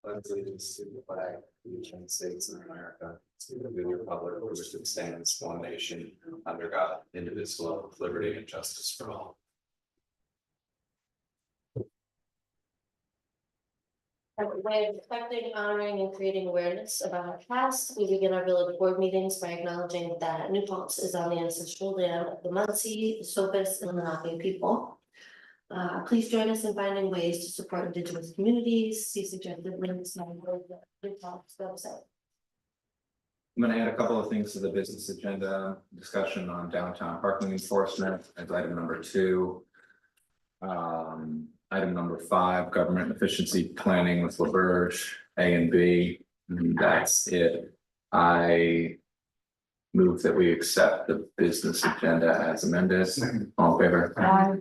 pledge allegiance to the flag of the United States of America, to the republic for which it stands, one nation, under God, indivisible, with liberty and justice for all. As a way of reflecting, honoring, and creating awareness about our past, we begin our village board meetings by acknowledging that New Paltz is on the ancestral land of the Munsee, the Sopus, and the Lenape people. Please join us in finding ways to support Indigenous communities. See suggested links on the New Paltz website. I'm going to add a couple of things to the business agenda. Discussion on downtown parking enforcement as item number 2. Item number 5, government efficiency planning with LaBerge, A and B. And that's it. I move that we accept the business agenda as amended. All in favor? Aye.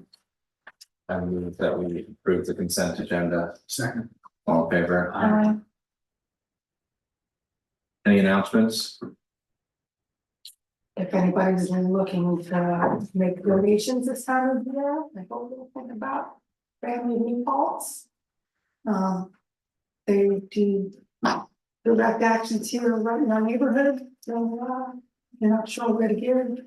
I move that we approve the consent agenda. Second. All in favor? Aye. Any announcements? If anybody's been looking to make donations this time of year, I hope they'll think about family New Paltz. They do direct actions here right in our neighborhood, so you're not sure where to give.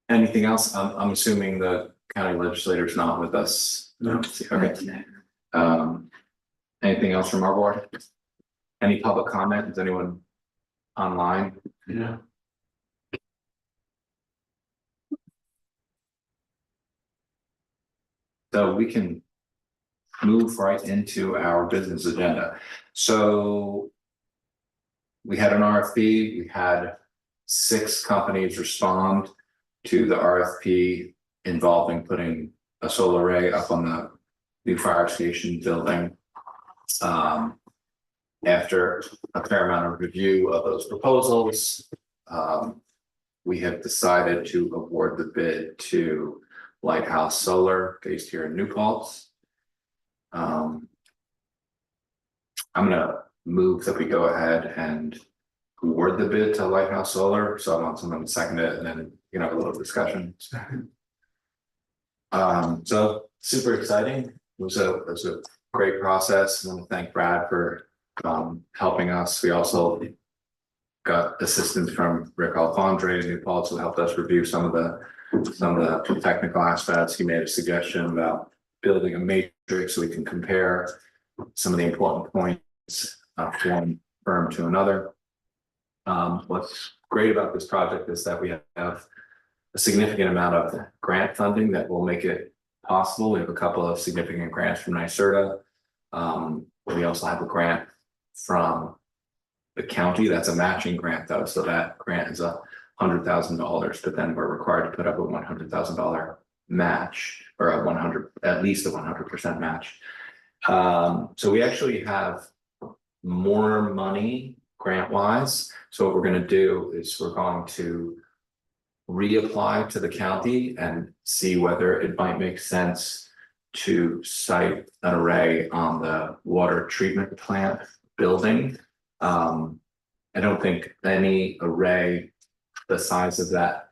Anything else? I'm assuming the county legislator's not with us. No. Okay. Anything else from our board? Any public comment? Is anyone online? Yeah. So we can move right into our business agenda. So we had an RFP, we had 6 companies respond to the RFP involving putting a solar array up on the new fire station building. After a fair amount of review of those proposals, we have decided to award the bid to Lighthouse Solar based here in New Paltz. I'm gonna move that we go ahead and award the bid to Lighthouse Solar. So I want someone to second it and then a little discussion. So super exciting. It was a great process. I want to thank Brad for helping us. We also got assistance from Rick Alfondre in New Paltz, who helped us review some of the technical aspects. He made a suggestion about building a matrix so we can compare some of the important points from one firm to another. What's great about this project is that we have a significant amount of grant funding that will make it possible. We have a couple of significant grants from NYSERDA. We also have a grant from the county. That's a matching grant though. So that grant is $100,000, but then we're required to put up a $100,000 match or at least a 100% match. So we actually have more money grant wise. So what we're going to do is we're going to reapply to the county and see whether it might make sense to site an array on the water treatment plant building. I don't think any array the size of that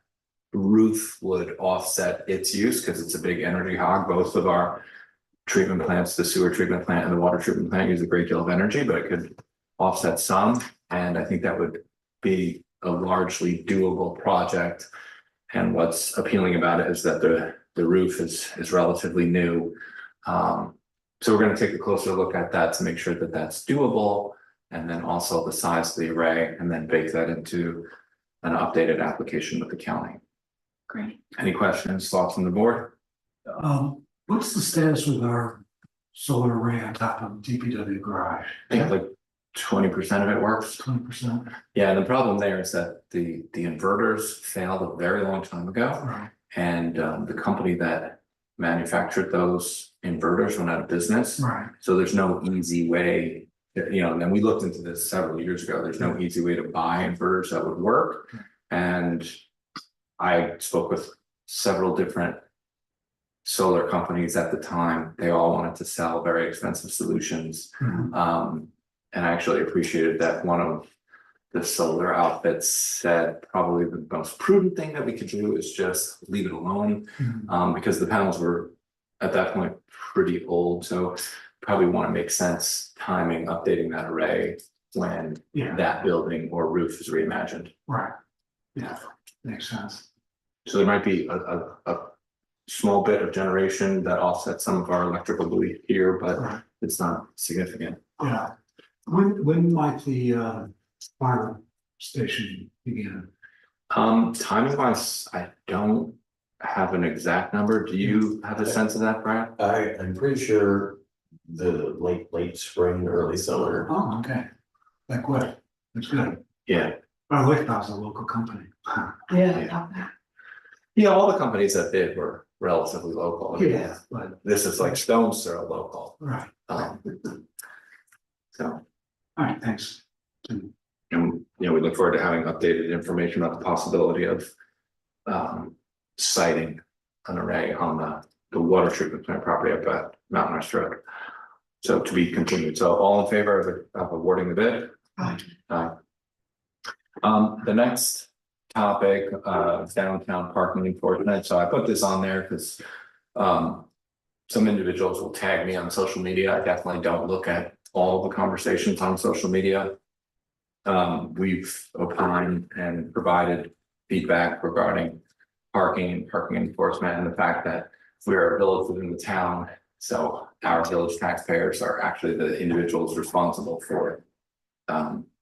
roof would offset its use because it's a big energy hog. Both of our treatment plants, the sewer treatment plant and the water treatment plant, use a great deal of energy, but it could offset some. And I think that would be a largely doable project. And what's appealing about it is that the roof is relatively new. So we're going to take a closer look at that to make sure that that's doable, and then also the size of the array, and then bake that into an updated application with the county. Great. Any questions, thoughts from the board? What's the status with our solar array on top of DPW garage? I think like 20% of it works. 20%. Yeah, and the problem there is that the inverters failed a very long time ago. Right. And the company that manufactured those inverters went out of business. Right. So there's no easy way, and we looked into this several years ago. There's no easy way to buy inverters that would work. And I spoke with several different solar companies at the time. They all wanted to sell very expensive solutions. Mhm. And I actually appreciated that one of the solar outfits said probably the most prudent thing that we could do is just leave it alone. Mhm. Because the panels were at that point pretty old, so probably want to make sense timing, updating that array when Yeah, that building or roof is reimagined. right. Yeah, makes sense. So there might be a small bit of generation that offsets some of our electrical bleed here, but Right. it's not significant. Yeah. When might the fire station begin? Timing wise, I don't have an exact number. Do you have a sense of that, Brad? I'm pretty sure the late spring, early summer. Oh, okay. Like what? That's good. Yeah, I like that as a local company. Yeah. yeah, all the companies that bid were relatively local. Yeah, but, This is like Stone's are local. right. Um, so, All right, thanks. and, we look forward to having updated information about the possibility of siting an array on the water treatment plant property up at Mountain West Road. So to be continued. So all in favor of awarding the bid? Aye. The next topic, downtown parking enforcement. So I put this on there because some individuals will tag me on social media. I definitely don't look at all the conversations on social media. We've opined and provided feedback regarding parking and parking enforcement and the fact that we're a village within the town. So our village taxpayers are actually the individuals responsible for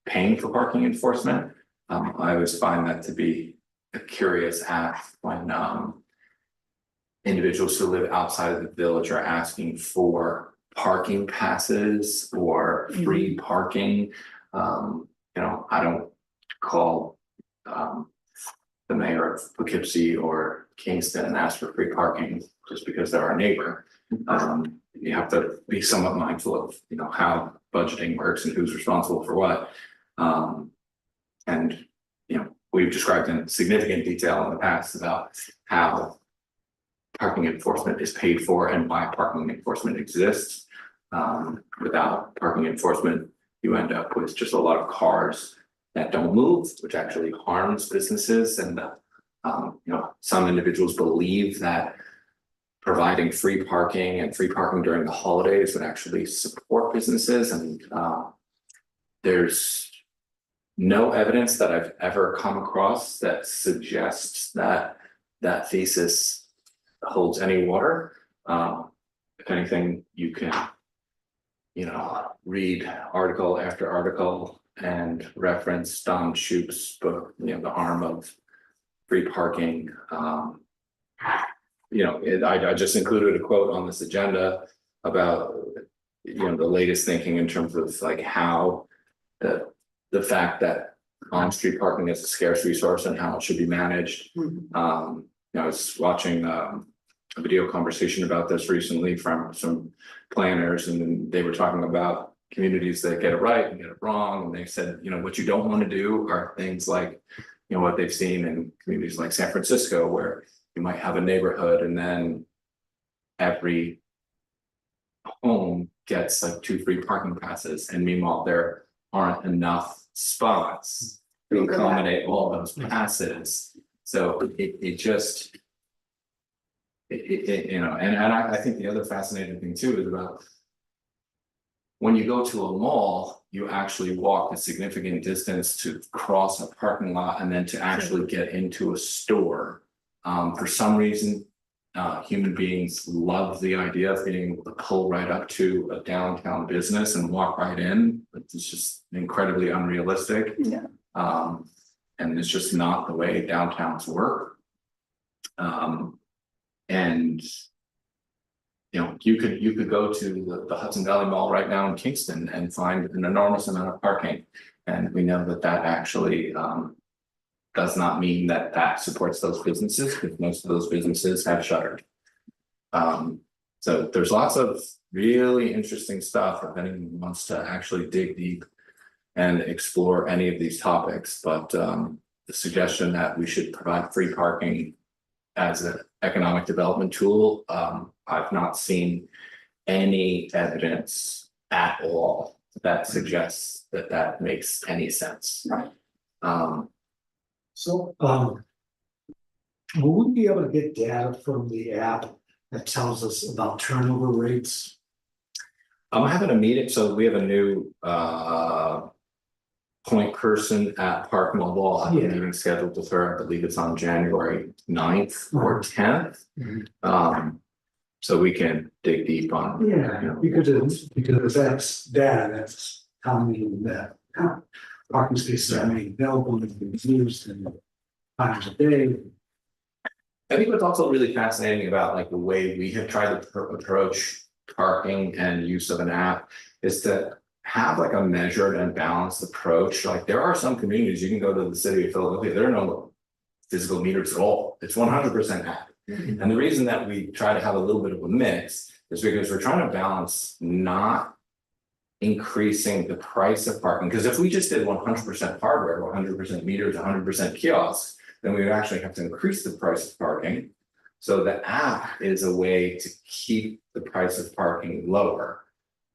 paying for parking enforcement. I always find that to be a curious act when individuals who live outside of the village are asking for parking passes or free parking. I don't call the mayor of Poughkeepsie or Kingston and ask for free parking just because they're our neighbor. You have to be somewhat mindful of, how budgeting works and who's responsible for what. And, we've described in significant detail in the past about how parking enforcement is paid for and why parking enforcement exists. Without parking enforcement, you end up with just a lot of cars that don't move, which actually harms businesses. And, some individuals believe that providing free parking and free parking during the holidays would actually support businesses. And there's no evidence that I've ever come across that suggests that that thesis holds any water. If anything, you can, read article after article and reference Don Shoup's book, The Harm of Free Parking. I just included a quote on this agenda about, the latest thinking in terms of like how the fact that on-street parking is a scarce resource and how it should be managed. I was watching a video conversation about this recently from some planners, and they were talking about communities that get it right and get it wrong. And they said, what you don't want to do are things like, what they've seen in communities like San Francisco, where you might have a neighborhood and then every home gets like 2 free parking passes. And meanwhile, there aren't enough spots to accommodate all those passes. So it just, and I think the other fascinating thing too is about when you go to a mall, you actually walk a significant distance to cross a parking lot and then to actually get into a store. For some reason, human beings love the idea of being able to pull right up to a downtown business and walk right in. It's just incredibly unrealistic. Yeah. And it's just not the way downtowns work. And you could go to the Hudson Valley Mall right now in Kingston and find an enormous amount of parking. And we know that actually does not mean that supports those businesses, because most of those businesses have shuttered. So there's lots of really interesting stuff if anyone wants to actually dig deep and explore any of these topics. But the suggestion that we should provide free parking as an economic development tool, I've not seen any evidence at all that suggests that makes any sense. So, will we be able to get data from the app that tells us about turnover rates? I'm having a meeting, so we have a new point person at Park Mobile. I have a Yeah. meeting scheduled with her. I believe it's on January 9th or 10th. So we can dig deep on. Yeah, because that's data, that's how many that parking spaces are made available and being used and times a day. I think what's also really fascinating about like the way we have tried to approach parking and use of an app is to have like a measured and balanced approach. Like there are some communities, you can go to the city of Philadelphia, there are no physical meters at all. It's 100% app. And the reason that we try to have a little bit of a mix is because we're trying to balance not increasing the price of parking. Because if we just did 100% hardware, 100% meters, 100% kiosks, then we would actually have to increase the price of parking. So the app is a way to keep the price of parking lower.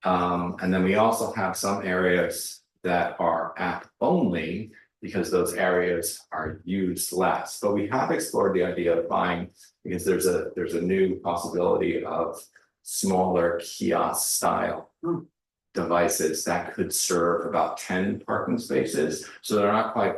And then we also have some areas that are app only because those areas are used less. But we have explored the idea of buying, because there's a new possibility of smaller kiosk style devices that could serve about 10 parking spaces. So they're not quite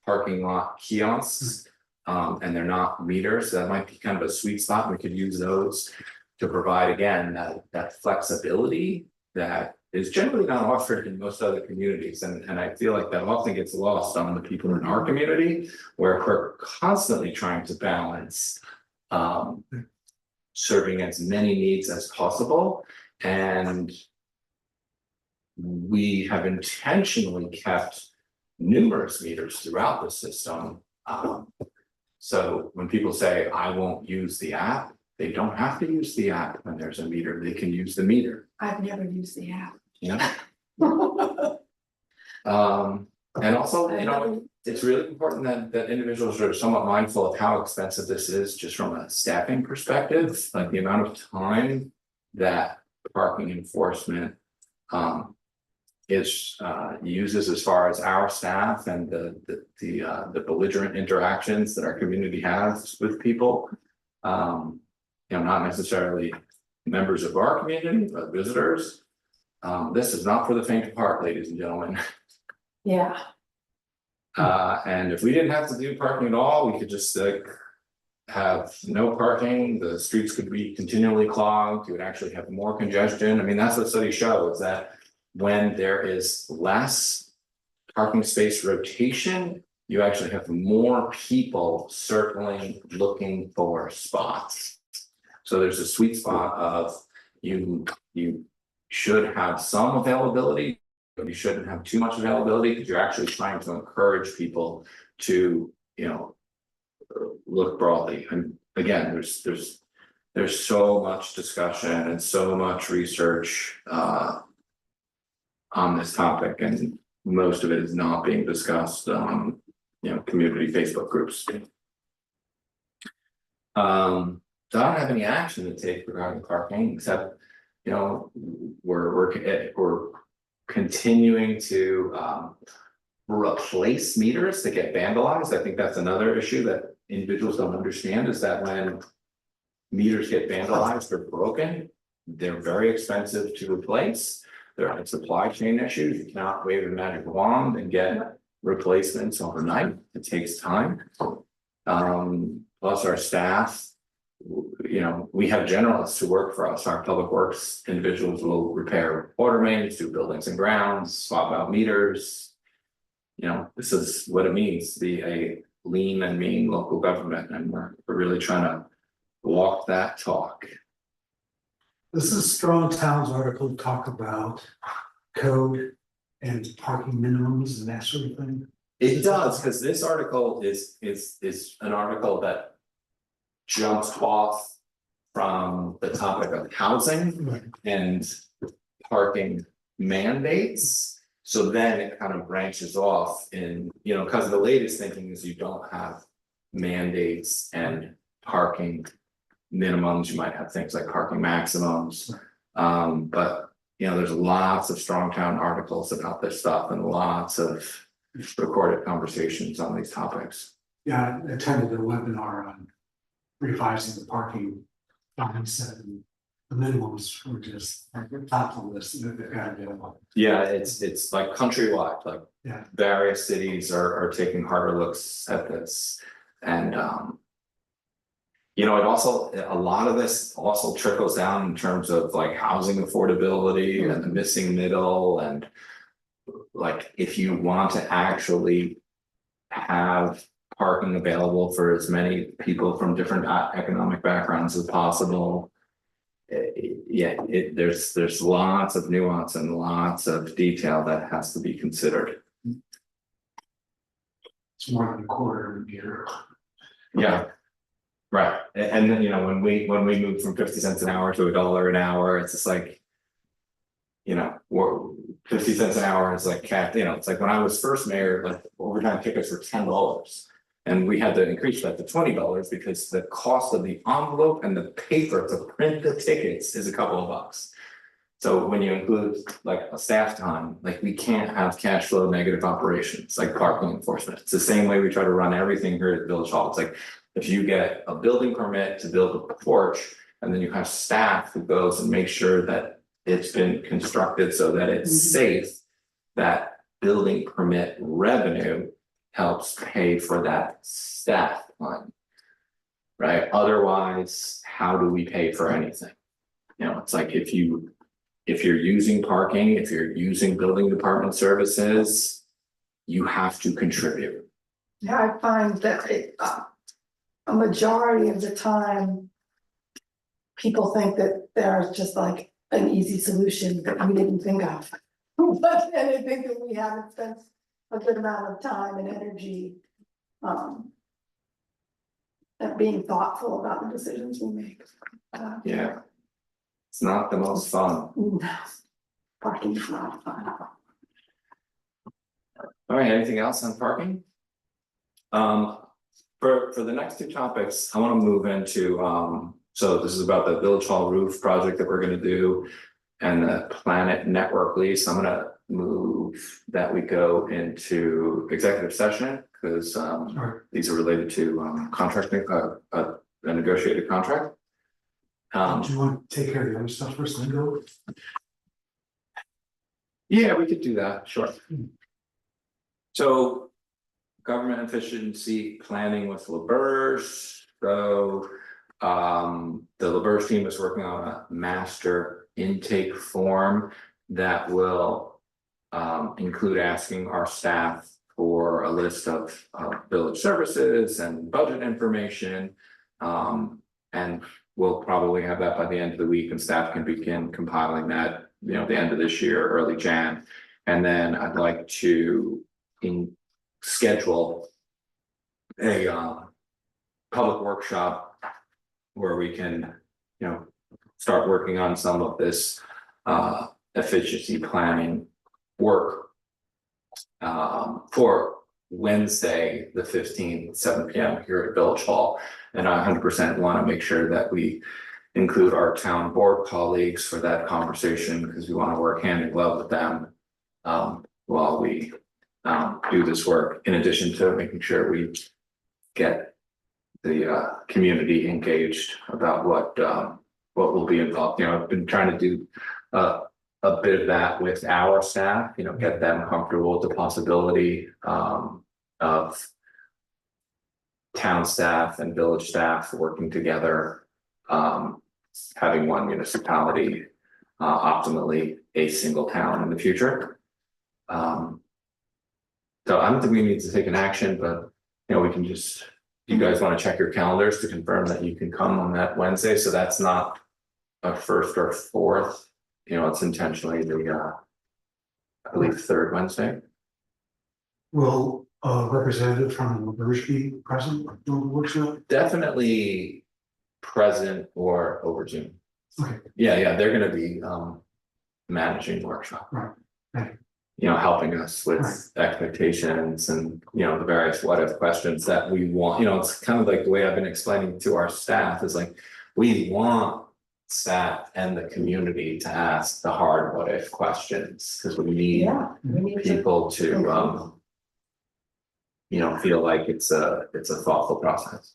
parking lot kiosks, and they're not meters. So that might be kind of a sweet spot. We could use those to provide, again, that flexibility that is generally not offered in most other communities. And I feel like that often gets lost on the people in our community, where we're constantly trying to balance serving as many needs as possible. And we have intentionally kept numerous meters throughout the system. So when people say, I won't use the app, they don't have to use the app when there's a meter, they can use the meter. I've never used the app. Yeah. And also, you know, it's really important that individuals are somewhat mindful of how expensive this is, just from a staffing perspective, like the amount of time that parking enforcement uses as far as our staff and the belligerent interactions that our community has with people. You know, not necessarily members of our community, but visitors. This is not for the faint of heart, ladies and gentlemen. Yeah. And if we didn't have to do parking at all, we could just have no parking, the streets could be continually clogged, you would actually have more congestion. I mean, that's what studies show, is that when there is less parking space rotation, you actually have more people circling, looking for spots. So there's a sweet spot of you should have some availability, but you shouldn't have too much availability, because you're actually trying to encourage people to, you know, look broadly. And again, there's so much discussion and so much research on this topic, and most of it is not being discussed on, you know, community Facebook groups. So I don't have any action to take regarding parking, except, you know, we're continuing to replace meters that get vandalized. I think that's another issue that individuals don't understand, is that when meters get vandalized or broken, they're very expensive to replace. There are supply chain issues. You cannot wave a magic wand and get replacements overnight. It takes time. Plus our staff, you know, we have generalists who work for us. Our public works individuals will repair water mains, do buildings and grounds, swap out meters. You know, this is what it means to be a lean and mean local government, and we're really trying to walk that talk. This is Strong Towns article talk about code and parking minimums and that sort of thing. It does, because this article is an article that jumps off from the topic of housing and parking mandates. So then it kind of branches off in, you know, because the latest thinking is you don't have mandates and parking minimums. You might have things like parking maximums. But you know, there's lots of Strong Town articles about this stuff and lots of recorded conversations on these topics. Yeah, I attended a webinar on revising the parking 5, 7, the minimums were just like the top of the list that they've got to get on. Yeah, it's like countrywide, like. Yeah. Various cities are taking harder looks at this, and you know, it also, a lot of this also trickles down in terms of like housing affordability and the missing middle and. Like, if you want to actually have parking available for as many people from different economic backgrounds as possible. There's lots of nuance and lots of detail that has to be considered. It's more than a quarter of a year. Yeah. Right, and then, you know, when we moved from 50 cents an hour to $1 an hour, it's just like. You know, we're 50 cents an hour is like you know, it's like when I was first mayor, like overtime tickets were $10. And we had to increase that to $20 because the cost of the envelope and the paper to print the tickets is a couple of bucks. So when you include like a staff time, like we can't have cash flow negative operations like parking enforcement. It's the same way we try to run everything here at Village Hall. It's like if you get a building permit to build a porch and then you have staff who goes and makes sure that it's been constructed so that it's safe, that building permit revenue helps pay for that staff line. Right, otherwise, how do we pay for anything? You know, it's like if you're using parking, if you're using building department services, you have to contribute. Yeah, I find that a majority of the time. People think that there's just like an easy solution that we didn't think of. But then I think that we haven't spent a good amount of time and energy. At being thoughtful about the decisions we make. Yeah. It's not the most fun. No, parking is not fun. All right, anything else on parking? For the next two topics, I want to move into, so this is about the Village Hall roof project that we're gonna do. And the Planet Network lease, I'm gonna move that we go into executive session, because these are related to contracting, a negotiated contract. Do you want to take care of the other stuff first, then go? Yeah, we could do that, sure. So government efficiency planning with LaBerge. So the LaBerge team is working on a master intake form that will include asking our staff for a list of village services and budget information. And we'll probably have that by the end of the week, and staff can begin compiling that, you know, the end of this year, early Jan. And then I'd like to schedule a public workshop where we can, you know, start working on some of this efficiency planning work for Wednesday, the 15th, 7 p.m. here at Village Hall. And I 100% want to make sure that we include our town board colleagues for that conversation, because we want to work hand in glove with them while we do this work, in addition to making sure we get the community engaged about what will be involved. You know, I've been trying to do a bit of that with our staff, you know, get them comfortable with the possibility of town staff and village staff working together, having one municipality, optimally a single town in the future. So I don't think we need to take an action, but you know, we can just, you guys want to check your calendars to confirm that you can come on that Wednesday, so that's not a first or fourth, you know, it's intentionally the I believe third Wednesday. Will a representative from LaBerge be present during the workshop? Definitely present or over Zoom. Okay. Yeah, they're gonna be managing the workshop. Right. Right. You know, helping us with Right. expectations and, you know, the various what if questions that we want, you know, it's kind of like the way I've been explaining to our staff is like, we want staff and the community to ask the hard what if questions, because we need Yeah, we need to. people to you know, feel like it's a thoughtful process.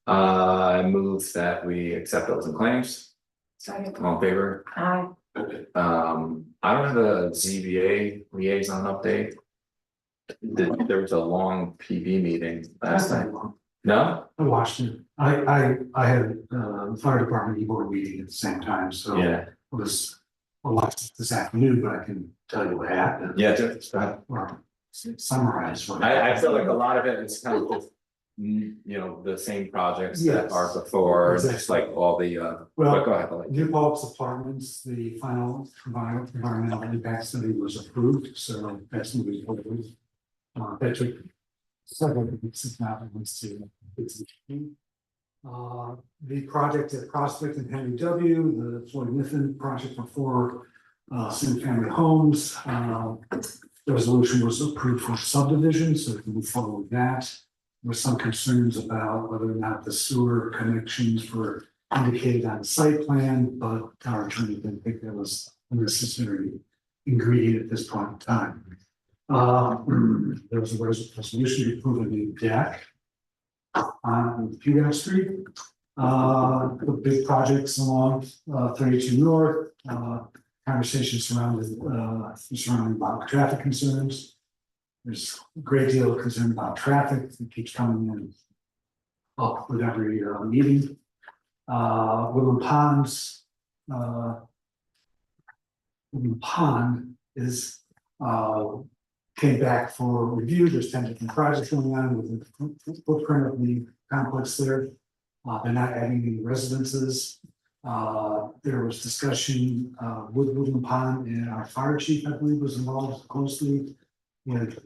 I move that we accept bills and claims, Second. all in favor? Aye. I don't have a ZBA liaison update. There was a long PB meeting last That's night, not no? I watched it. I had the fire department board meeting at the same time, so it Yeah, was a lot this afternoon, but I can tell you what happened. yeah, just, Or summarize what. I feel like a lot of it is kind of just, the same projects that Yes. are before, and just like all the, but Well, go ahead, I'll let you. New Paltz Apartments, the final environmental impact study was approved, so that's moving forward. That took several weeks, if not months to. The project at Prospect and Henry W, the Floyd Mifflin project for four single family homes. The resolution was approved for subdivision, so we can move forward with that. There were some concerns about whether or not the sewer connections were indicated on the site plan, but our attorney didn't think that was a necessary ingredient at this point in time. There was a resolution to approve a new deck on Puget Street. The big projects along 32 North, conversations surrounding about traffic concerns. There's a great deal of concern about traffic that keeps coming in up with every meeting. Woodland Ponds, Woodland Pond is came back for review. There's 10 different projects going on with the footprint of the complex there. They're not adding any residences. There was discussion with Woodland Pond, and our fire chief, I believe, was involved closely with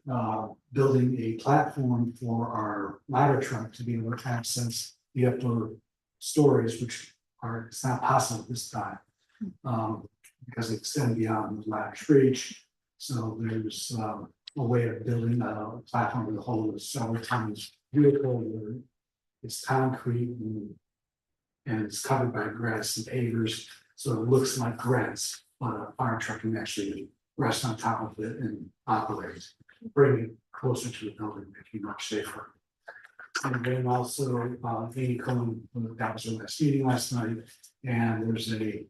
building a platform for our ladder truck to be able to access the upper stories, which are, it's not possible this time. Because they extend beyond the ladder reach. So there's a way of building a platform to hold a several tons vehicle where it's concrete and it's covered by grass and pavers, so it looks like grass, but a fire truck can actually rest on top of it and operate, bring it closer to the building, making it much safer. And then also, Amy Cohen, that was her last meeting last night, and there's a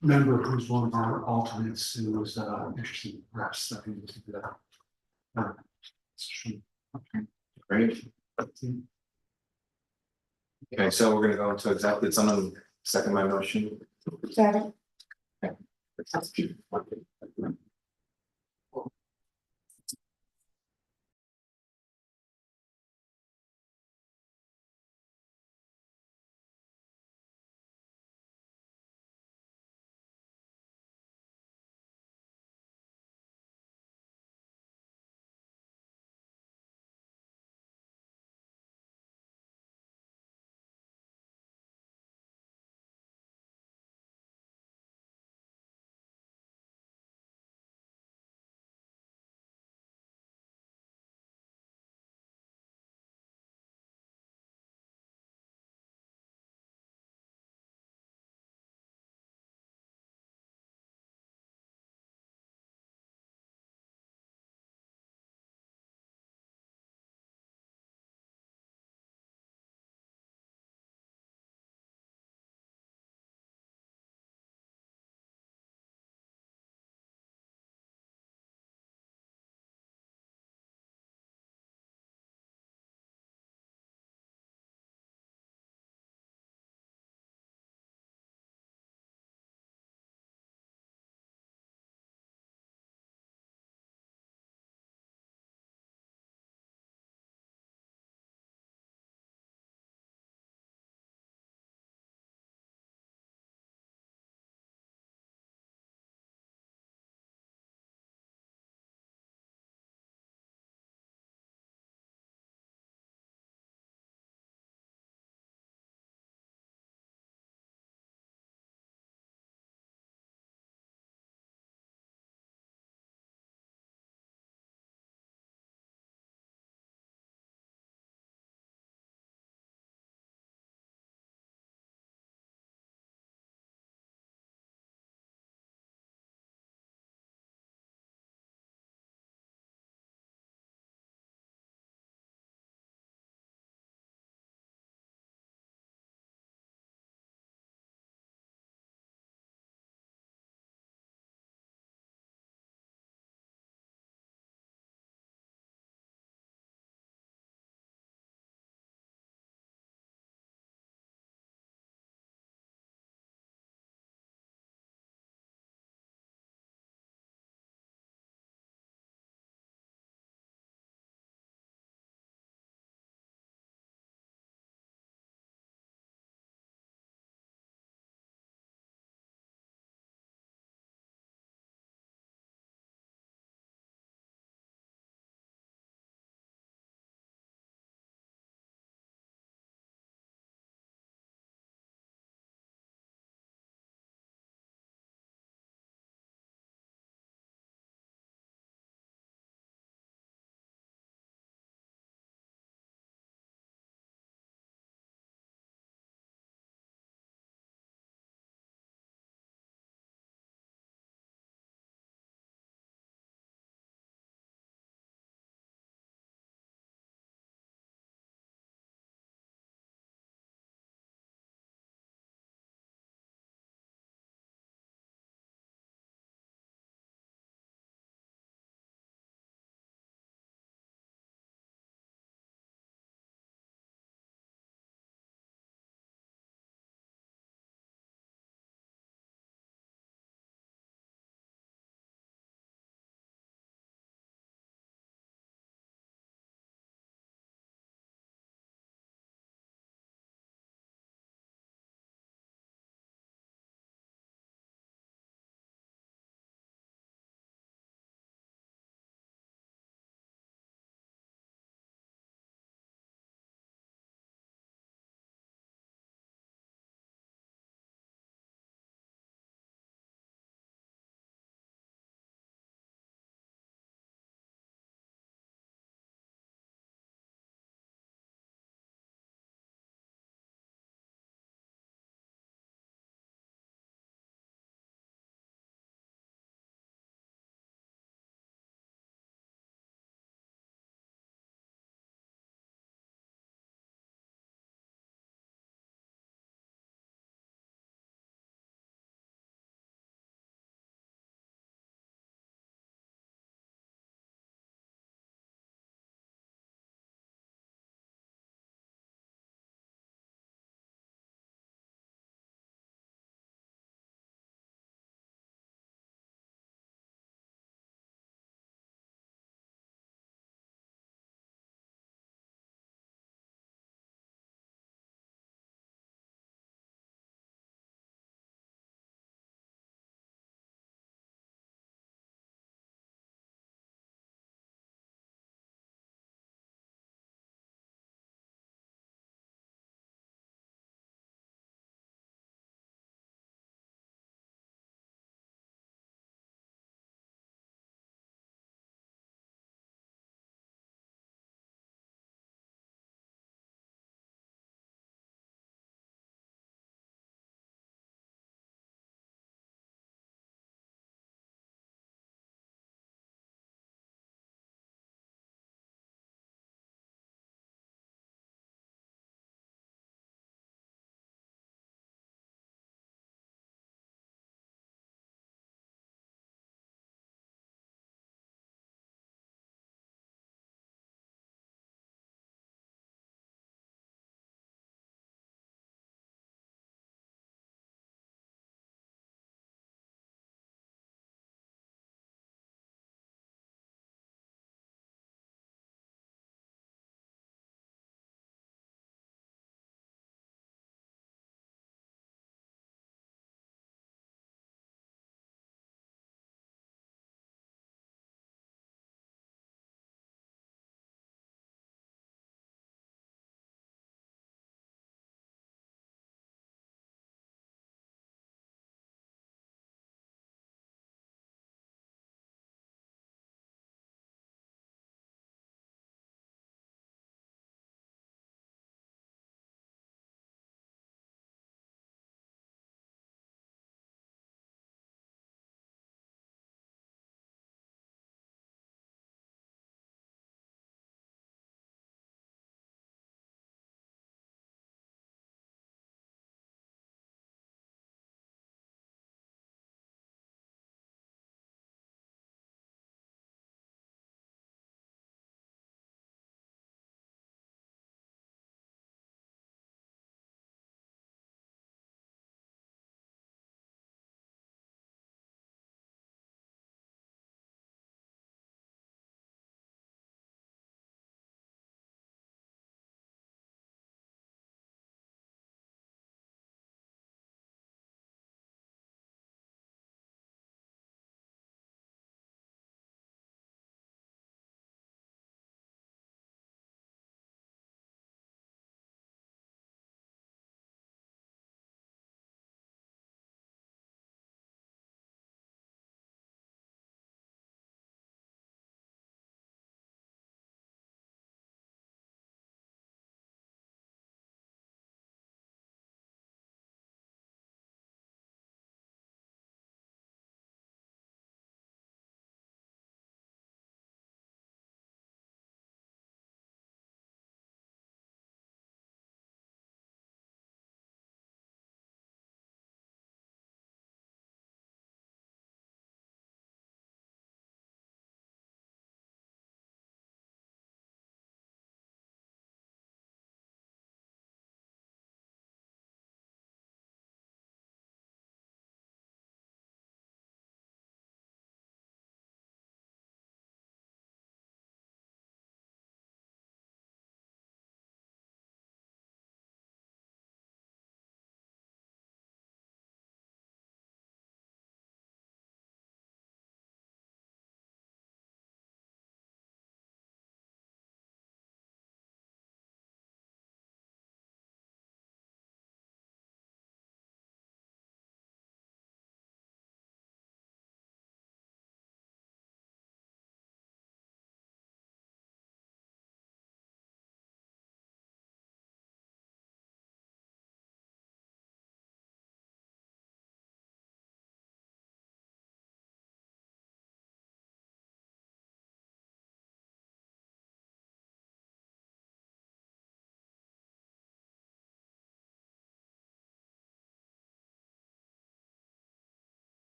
member who's one of our alternates who was interested in perhaps stepping into that. Great. Okay, so we're gonna go into exactly, someone second my motion. Second.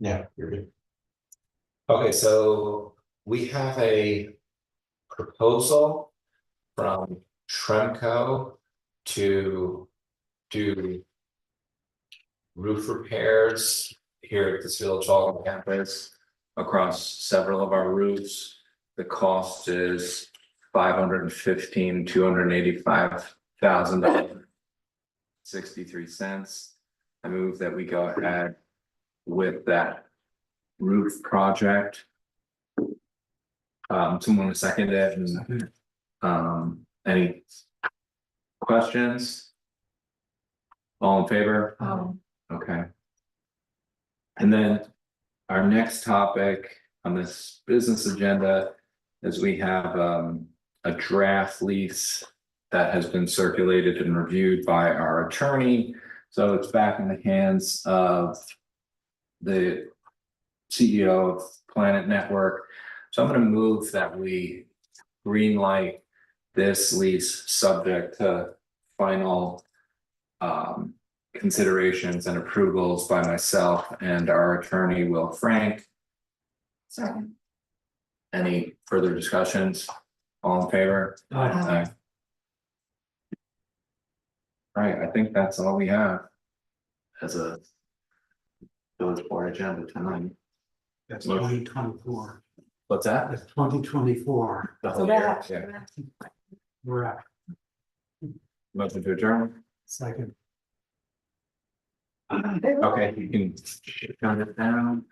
Yeah, you're good. Okay, so we have a proposal from Tremco to do roof repairs here at this Village Hall campus across several of our roofs. The cost is $515,285,000 63 cents. I move that we go ahead with that roof project. Someone to second it and any questions? All in favor? Okay. And then our next topic on this business agenda is we have a draft lease that has been circulated and reviewed by our attorney. So it's back in the hands of the CEO of Planet Network. So I'm going to move that we greenlight this lease subject to final considerations and approvals by myself and our attorney, Will Frank. Sorry. Any further discussions? All in favor? Aye. All right, I think that's all we have as a village board agenda tonight. That's Motion. 2024. What's that? That's 2024. The So whole year, that, yeah. We're at Motion to adjourn. second. Okay, you can turn it down.